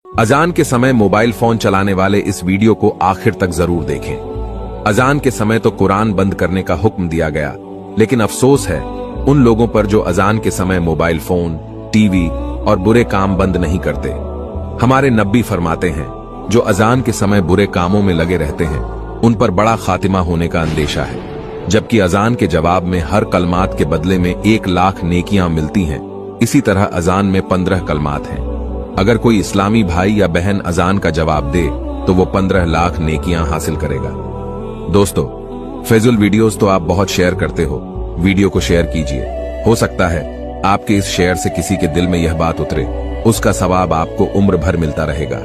अजान के समय मोबाइल फोन चलाने वाले इस वीडियो को आखिर तक जरूर देखें। अजान के समय तो कुरान बंद करने का हुक्म दिया गया, लेकिन अफसोस है उन लोगों पर जो अजान के समय मोबाइल फोन, टीवी और बुरे काम बंद नहीं करते। हमारे नबी फरमाते हैं, जो अजान के समय बुरे कामों में लगे रहते हैं उन पर बड़ा खातिमा होने का अंदेशा है, जबकि अजान के जवाब में हर कलमात के बदले में 1,00,000 नेकियां मिलती हैं। इसी तरह अजान में 15 कलमात हैं। अगर कोई इस्लामी भाई या बहन अजान का जवाब दे तो वो 15,00,000 नेकियां हासिल करेगा। दोस्तों, फैजुल वीडियोस तो आप बहुत शेयर करते हो, वीडियो को शेयर कीजिए। हो सकता है आपके इस शेयर से किसी के दिल में यह बात उतरे, उसका सवाब आपको उम्र भर मिलता रहेगा।